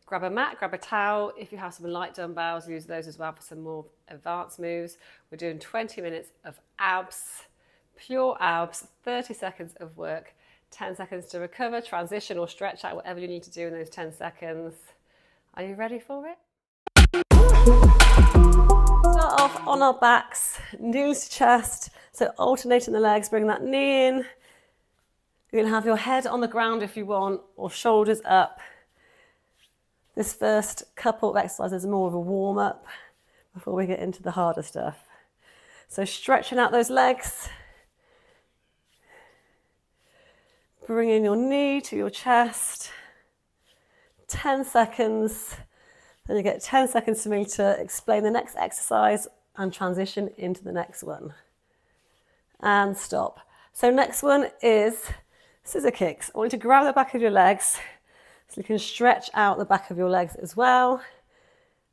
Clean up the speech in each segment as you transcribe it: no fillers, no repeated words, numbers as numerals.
grab a mat, grab a towel. If you have some light dumbbells, use those as well for some more advanced moves. We're doing 20 minutes of abs, pure abs, 30 seconds of work, 10 seconds to recover, transition or stretch out, whatever you need to do in those 10 seconds. Are you ready for it? Start off on our backs, knees to chest, so alternating the legs, bring that knee in. You can have your head on the ground if you want, or shoulders up. This first couple of exercises is more of a warm-up before we get into the harder stuff. So stretching out those legs, bringing your knee to your chest, 10 seconds, then you get 10 seconds for me to explain the next exercise and transition into the next one. And stop. So next one is scissor kicks. I want you to grab the back of your legs so you can stretch out the back of your legs as well.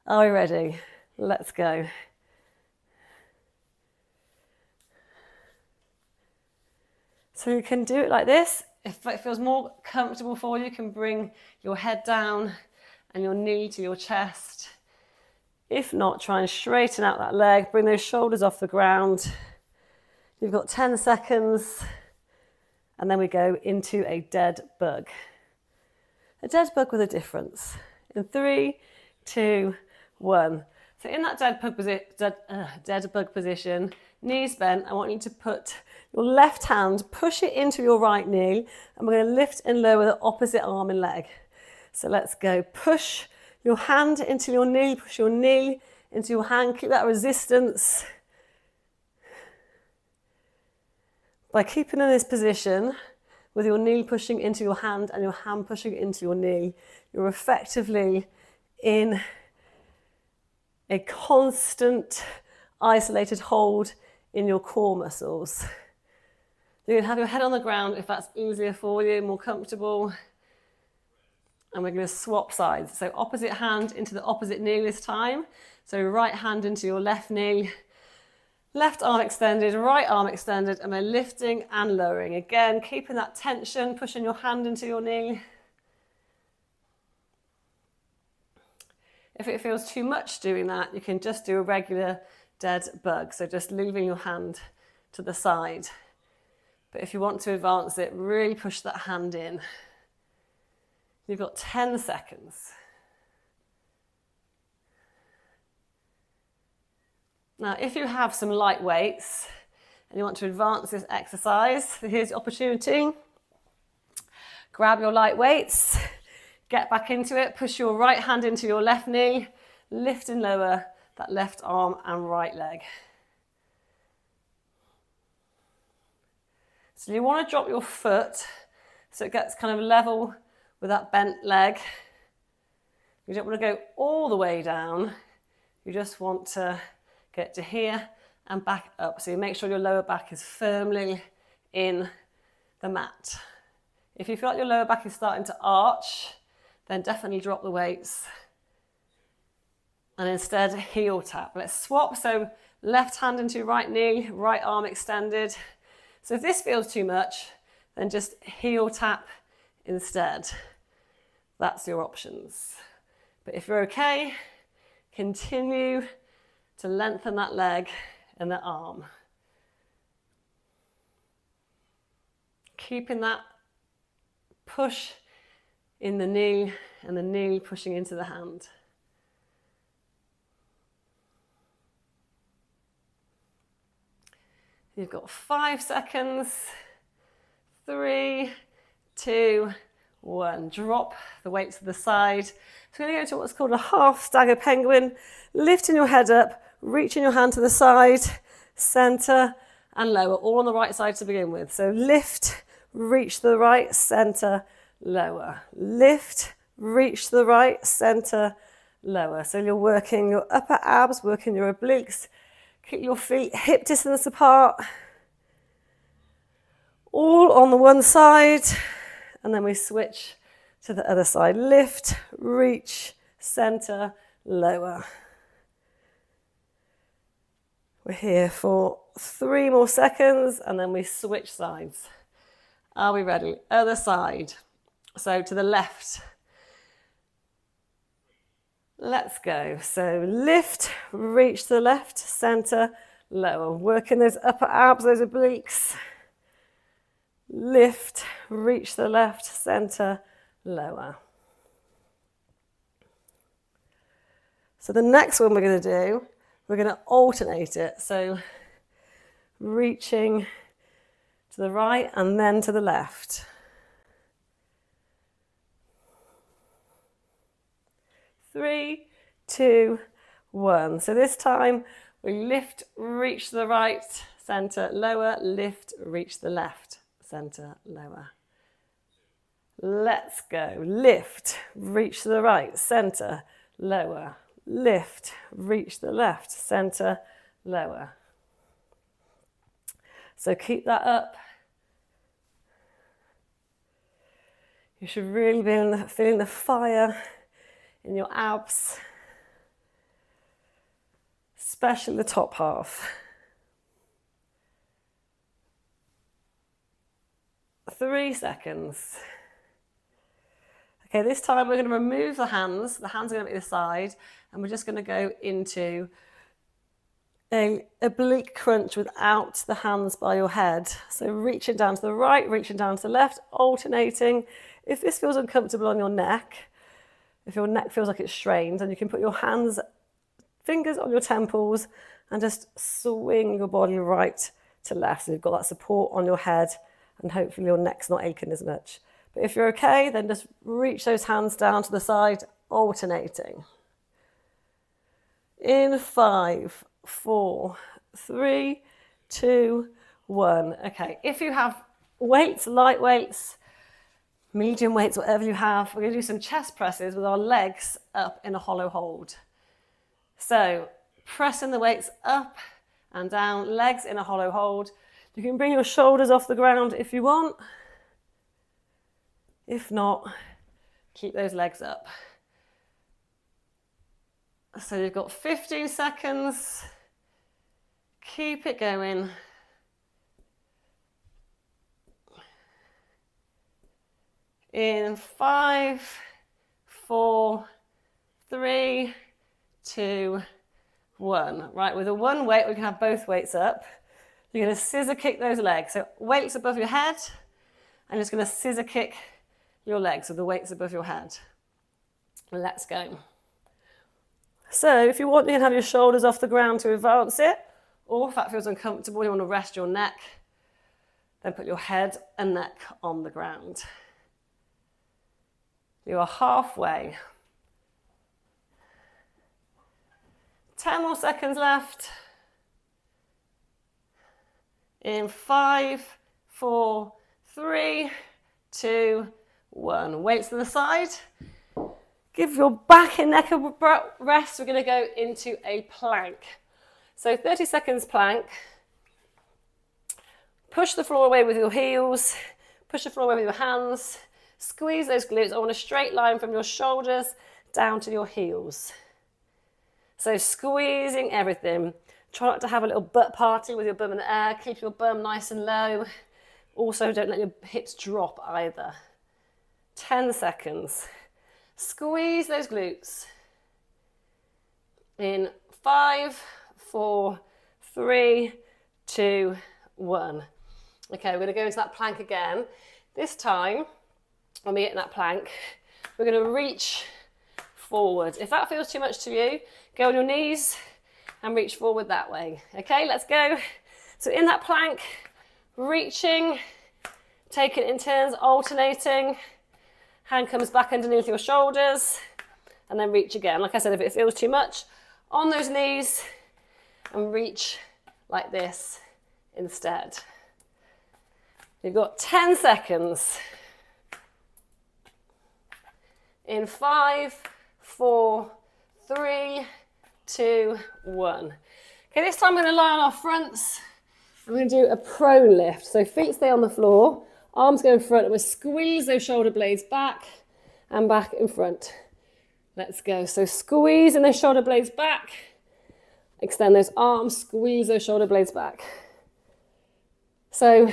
Are we ready? Let's go. So you can do it like this. If it feels more comfortable for you, you can bring your head down and your knee to your chest. If not, try and straighten out that leg. Bring those shoulders off the ground. You've got 10 seconds. And then we go into a dead bug. A dead bug with a difference. In 3, 2, 1. So in that dead bug position, knees bent, I want you to put your left hand, push it into your right knee, and we're going to lift and lower the opposite arm and leg. So let's go. Push your hand into your knee, push your knee into your hand, keep that resistance. By keeping in this position, with your knee pushing into your hand and your hand pushing into your knee, you're effectively in a constant, isolated hold in your core muscles. You can have your head on the ground if that's easier for you, more comfortable. And we're going to swap sides. So opposite hand into the opposite knee this time. So right hand into your left knee. Left arm extended, right arm extended, and we're lifting and lowering. Again, keeping that tension, pushing your hand into your knee. If it feels too much doing that, you can just do a regular dead bug. So just leaving your hand to the side. But if you want to advance it, really push that hand in. You've got 10 seconds. Now, if you have some light weights and you want to advance this exercise, here's the opportunity. Grab your light weights, get back into it, push your right hand into your left knee, lift and lower that left arm and right leg. So you want to drop your foot so it gets kind of level with that bent leg. You don't want to go all the way down. You just want to get to here and back up. So you make sure your lower back is firmly in the mat. If you feel like your lower back is starting to arch, then definitely drop the weights. And instead, heel tap. Let's swap. So left hand into right knee, right arm extended. So if this feels too much, then just heel tap instead. That's your options. But if you're okay, continue to lengthen that leg and the arm. Keeping that push in the knee and the knee pushing into the hand. You've got 5 seconds. 3, 2, 1. Drop the weight to the side. So we're going to go to what's called a half stagger penguin. Lifting your head up, reaching your hand to the side, center and lower, all on the right side to begin with. So lift, reach the right, center, lower. Lift, reach the right, center, lower. So you're working your upper abs, working your obliques. Keep your feet hip distance apart. All on the one side. And then we switch to the other side. Lift, reach, center, lower. We're here for 3 more seconds and then we switch sides. Are we ready? Other side. So to the left. Let's go. So lift, reach to the left, center, lower. Working those upper abs, those obliques. Lift, reach to the left, center, lower. So the next one we're going to do, we're going to alternate it. So reaching to the right and then to the left. 3, 2, 1. So this time we lift, reach to the right, center, lower, lift, reach to the left, center, lower. Let's go. Lift, reach to the right, center, lower, lift, reach to the left, center, lower. So keep that up. You should really be feeling the fire in your abs, especially the top half. 3 seconds. Okay, this time we're going to remove the hands. The hands are going to be the side, and we're just going to go into an oblique crunch without the hands by your head. So reaching down to the right, reaching down to the left, alternating. If this feels uncomfortable on your neck, if your neck feels like it's strained, then you can put your hands, fingers on your temples and just swing your body right to left. So you've got that support on your head and hopefully your neck's not aching as much. But if you're okay, then just reach those hands down to the side, alternating. In 5, 4, 3, 2, 1. Okay, if you have weights, light weights, medium weights, whatever you have, we're going to do some chest presses with our legs up in a hollow hold. So pressing the weights up and down, legs in a hollow hold. You can bring your shoulders off the ground if you want. If not, keep those legs up. So you've got 15 seconds. Keep it going. In 5, 4, 3, 2, 1. Right, with a one weight, we can have both weights up. You're going to scissor kick those legs. So weights above your head, and just going to scissor kick your legs with the weights above your head. Let's go. So if you want, you can have your shoulders off the ground to advance it, or if that feels uncomfortable, you want to rest your neck, then put your head and neck on the ground. You are halfway. 10 more seconds left. In 5, 4, 3, 2, 1. Weights to the side. Give your back and neck a rest. We're going to go into a plank. So 30 seconds plank. Push the floor away with your heels. Push the floor away with your hands. Squeeze those glutes. I want a straight line from your shoulders down to your heels. So squeezing everything. Try not to have a little butt party with your bum in the air. Keep your bum nice and low. Also, don't let your hips drop either. 10 seconds. Squeeze those glutes. In 5, 4, 3, 2, 1. Okay, we're going to go into that plank again. This time, when we get in that plank, we're going to reach forward. If that feels too much to you, go on your knees and reach forward that way. Okay, let's go. So in that plank, reaching, take it in turns, alternating. Hand comes back underneath your shoulders and then reach again. Like I said, if it feels too much, on those knees and reach like this instead. You've got 10 seconds. In 5, 4, 3, 2, 1. Okay, this time we're going to lie on our fronts. I'm going to do a prone lift. So feet stay on the floor, arms go in front, and we'll squeeze those shoulder blades back and back in front. Let's go. So squeezing those shoulder blades back. Extend those arms, squeeze those shoulder blades back. So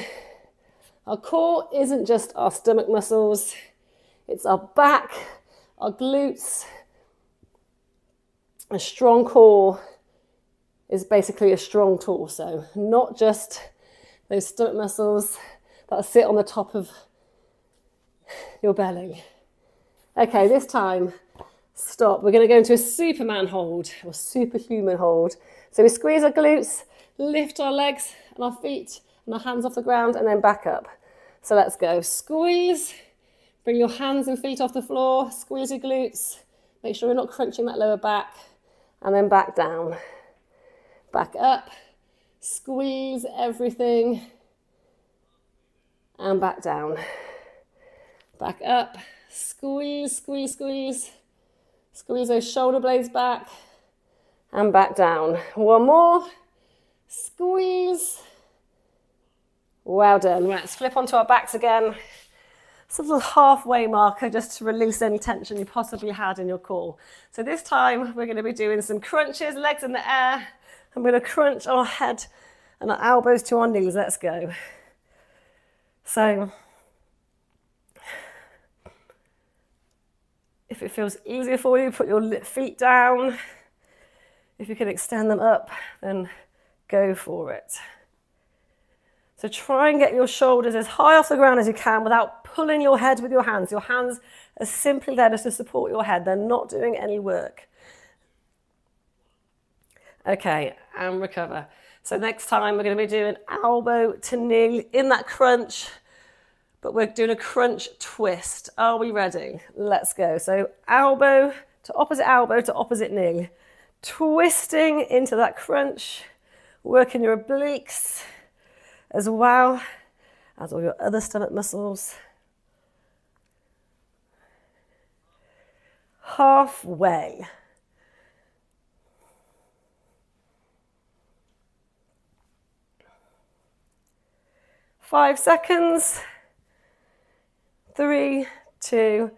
our core isn't just our stomach muscles, it's our back, our glutes, A strong core is basically a strong torso, not just those stomach muscles that sit on the top of your belly. Okay, this time, stop. We're going to go into a Superman hold or superhuman hold. So we squeeze our glutes, lift our legs and our feet and our hands off the ground and then back up. So let's go. Squeeze, bring your hands and feet off the floor, squeeze your glutes, make sure you're not crunching that lower back, and then back down. Back up, squeeze everything, and back down. Back up, squeeze, squeeze, squeeze. Squeeze those shoulder blades back, and back down. One more, squeeze. Well done. Right, let's flip onto our backs again. It's a little halfway marker just to release any tension you possibly had in your core. So this time we're going to be doing some crunches, legs in the air. I'm going to crunch our head and our elbows to our knees. Let's go. So if it feels easier for you, put your feet down. If you can extend them up, then go for it. So try and get your shoulders as high off the ground as you can without pulling your head with your hands. Your hands are simply there just to support your head. They're not doing any work. Okay, and recover. So next time we're going to be doing elbow to knee in that crunch, but we're doing a crunch twist. Are we ready? Let's go. So elbow to opposite knee. Twisting into that crunch, working your obliques as well as all your other stomach muscles. Halfway. Five seconds. 3, 2,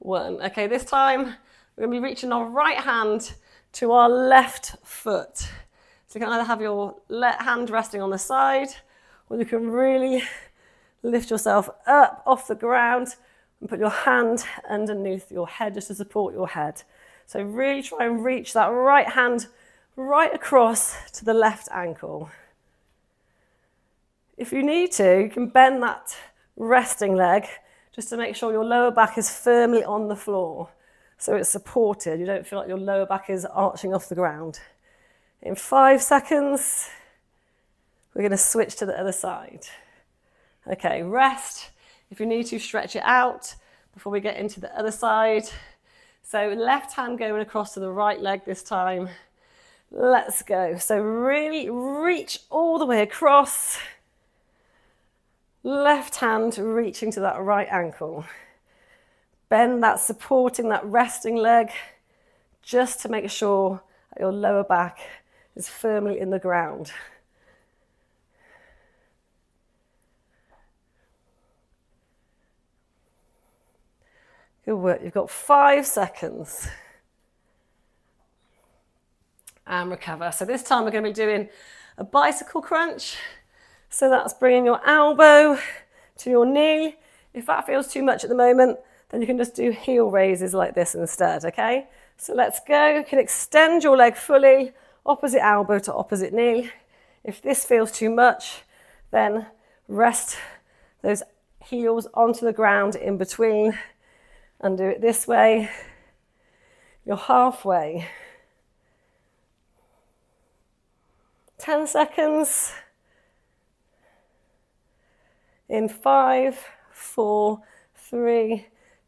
1. Okay, this time we're going to be reaching our right hand to our left foot. So you can either have your left hand resting on the side, or you can really lift yourself up off the ground and put your hand underneath your head just to support your head. So really try and reach that right hand right across to the left ankle. If you need to, you can bend that resting leg just to make sure your lower back is firmly on the floor so it's supported. You don't feel like your lower back is arching off the ground. In 5 seconds, we're going to switch to the other side. Okay, rest. If you need to, stretch it out before we get into the other side. So left hand going across to the right leg this time. Let's go. So really reach all the way across. Left hand reaching to that right ankle. Bend that, supporting that resting leg just to make sure that your lower back is firmly in the ground. Good work. You've got 5 seconds. And recover. So this time we're going to be doing a bicycle crunch. So that's bringing your elbow to your knee. If that feels too much at the moment, then you can just do heel raises like this instead, okay? So let's go. You can extend your leg fully, opposite elbow to opposite knee. If this feels too much, then rest those heels onto the ground in between and do it this way. You're halfway. 10 seconds. In 5, 4, 3,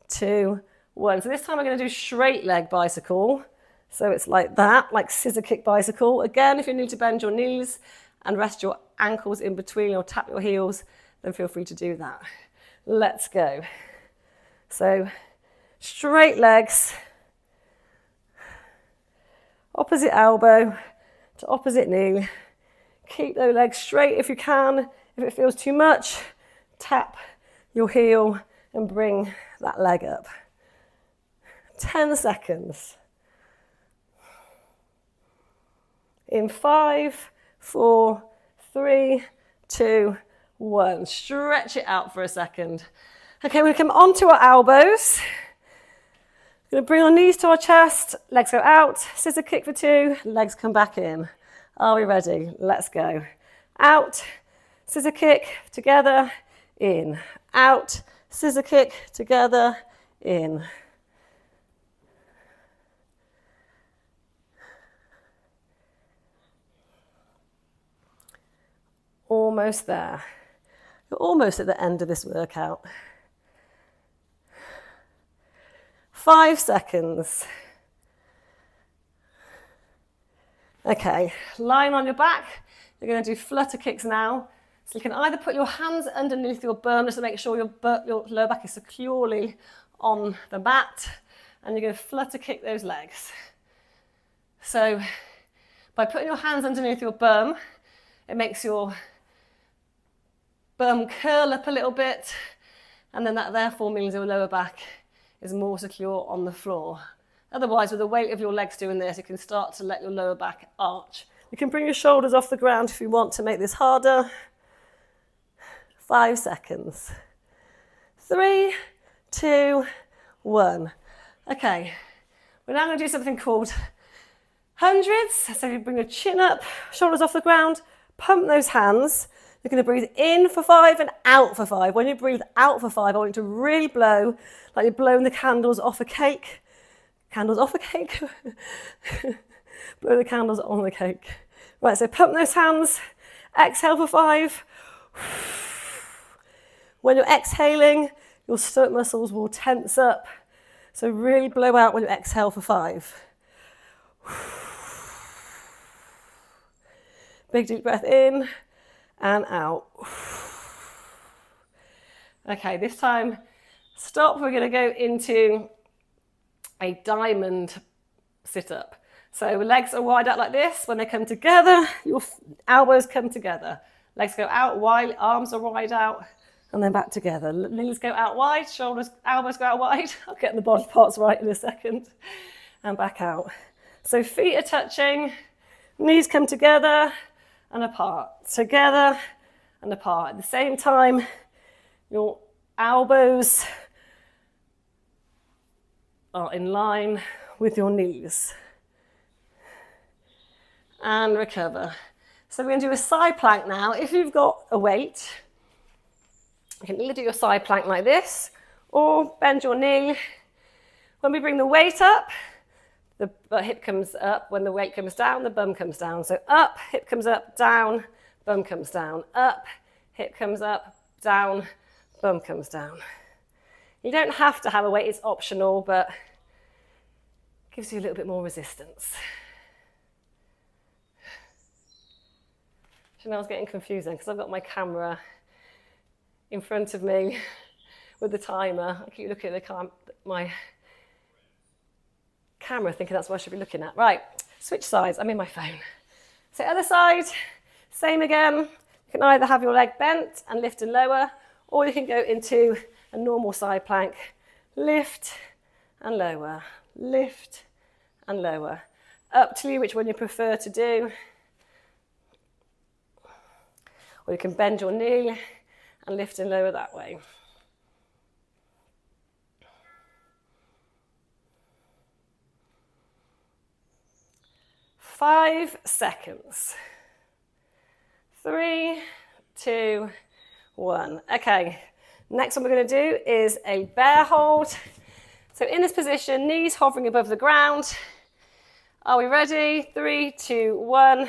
2, 1. So this time we're going to do straight leg bicycle. So it's like that, like scissor kick bicycle. Again, if you need to bend your knees and rest your ankles in between or tap your heels, then feel free to do that. Let's go. So straight legs, opposite elbow to opposite knee. Keep those legs straight if you can. If it feels too much, tap your heel and bring that leg up. 10 seconds. In 5, 4, 3, 2, 1. Stretch it out for a second. Okay, we come onto our elbows. We're going to bring our knees to our chest, legs go out, scissor kick for 2, legs come back in. Are we ready? Let's go. Out, scissor kick, together, in. Out, scissor kick, together, in. Almost there. You're almost at the end of this workout. 5 seconds. Okay, lying on your back, you're going to do flutter kicks now. So you can either put your hands underneath your bum just to make sure your lower back is securely on the mat, and you're going to flutter kick those legs. So by putting your hands underneath your bum, it makes your bum curl up a little bit, and then that therefore means your lower back is more secure on the floor. Otherwise, with the weight of your legs doing this, you can start to let your lower back arch. You can bring your shoulders off the ground if you want to make this harder. 5 seconds. 3, 2, 1. Okay, we're now going to do something called hundreds. So you bring your chin up, shoulders off the ground, pump those hands. You're going to breathe in for 5 and out for 5. When you breathe out for 5, I want you to really blow like you're blowing the candles off a cake. Candles off a cake? Blow the candles on the cake. Right, so pump those hands. Exhale for 5. When you're exhaling, your stomach muscles will tense up. So really blow out when you exhale for 5. Big deep breath in and out. Okay, this time, stop. We're going to go into a diamond sit-up. So legs are wide out like this. When they come together, your elbows come together. Legs go out wide, arms are wide out, and then back together. Knees go out wide, shoulders, elbows go out wide. I'll get the body parts right in a second. And back out. So feet are touching, knees come together and apart. Together and apart. At the same time, your elbows are in line with your knees. And recover. So we're going to do a side plank now. If you've got a weight, you can either do your side plank like this or bend your knee. When we bring the weight up, the hip comes up. When the weight comes down, the bum comes down. So up, hip comes up, down, bum comes down. Up, hip comes up, down, bum comes down. You don't have to have a weight, it's optional, but it gives you a little bit more resistance. Chanel's getting confusing because I've got my camera in front of me with the timer. I keep looking at my camera thinking that's what I should be looking at. Right, switch sides. I'm in my phone. So other side, same again. You can either have your leg bent and lift and lower, or you can go into a normal side plank. Lift and lower, lift and lower. Up to you which one you prefer to do. Or you can bend your knee and lift and lower that way. Five seconds. 3, 2, 1. Okay, next one we're going to do is a bear hold. So in this position, knees hovering above the ground. Are we ready? 3, 2, 1.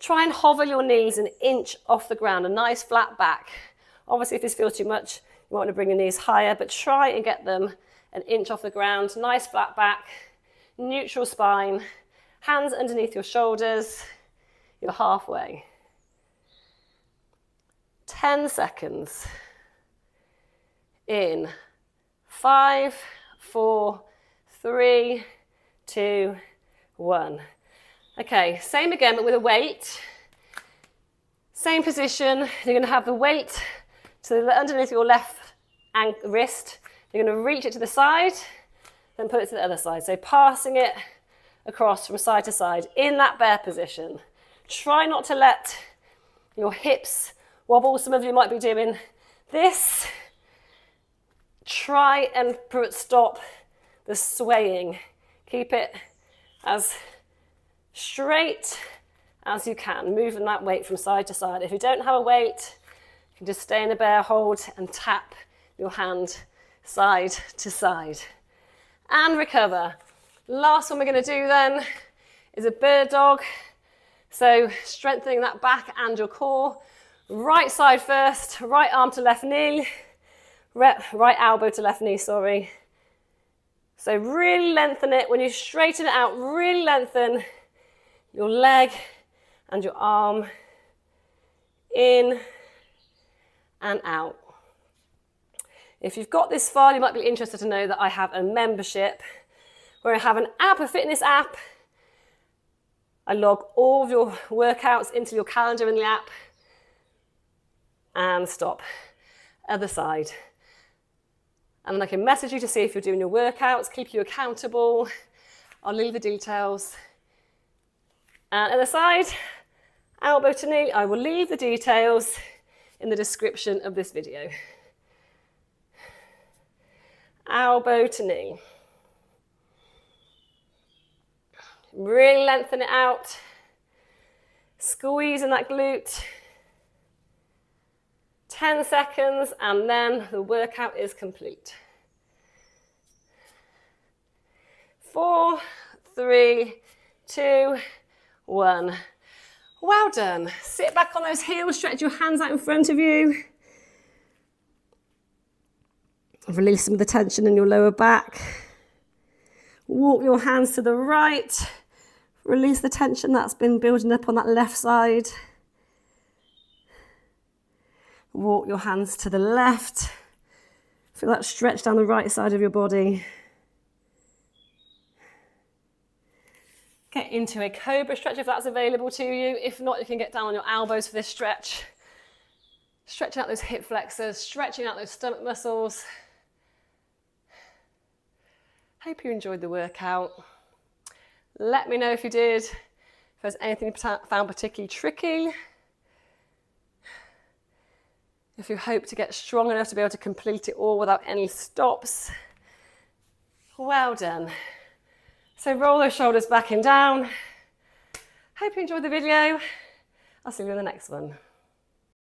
Try and hover your knees an inch off the ground, a nice flat back. Obviously, if this feels too much, you might want to bring your knees higher, but try and get them an inch off the ground. Nice flat back, neutral spine, hands underneath your shoulders. You're halfway. 10 seconds. In 5, 4, 3, 2, 1. Okay, same again, but with a weight. Same position. You're going to have the weight underneath your left wrist. You're going to reach it to the side, then put it to the other side. So passing it across from side to side in that bear position. Try not to let your hips wobble. Some of you might be doing this. Try and stop the swaying. Keep it as straight as you can, moving that weight from side to side. If you don't have a weight, you can just stay in a bear hold and tap your hand side to side. And recover. Last one we're going to do then is a bird dog. So strengthening that back and your core. Right side first, right arm to left knee, right elbow to left knee, sorry. So really lengthen it. When you straighten it out, really lengthen your leg and your arm in and out. If you've got this far, you might be interested to know that I have a membership where I have an app, a fitness app. I log all of your workouts into your calendar in the app and stop. Other side. And then I can message you to see if you're doing your workouts, keep you accountable. I'll leave the details. And other side, elbow to knee. I will leave the details in the description of this video. Elbow to knee. Really lengthen it out. Squeeze in that glute. 10 seconds and then the workout is complete. 4, 3, 2, 1. Well done. Sit back on those heels, stretch your hands out in front of you. Release some of the tension in your lower back. Walk your hands to the right. Release the tension that's been building up on that left side. Walk your hands to the left. Feel that stretch down the right side of your body. Get into a cobra stretch if that's available to you. If not, you can get down on your elbows for this stretch. Stretching out those hip flexors, stretching out those stomach muscles. Hope you enjoyed the workout. Let me know if you did, if there's anything you found particularly tricky. If you hope to get strong enough to be able to complete it all without any stops. Well done. So roll those shoulders back and down. Hope you enjoyed the video. I'll see you in the next one.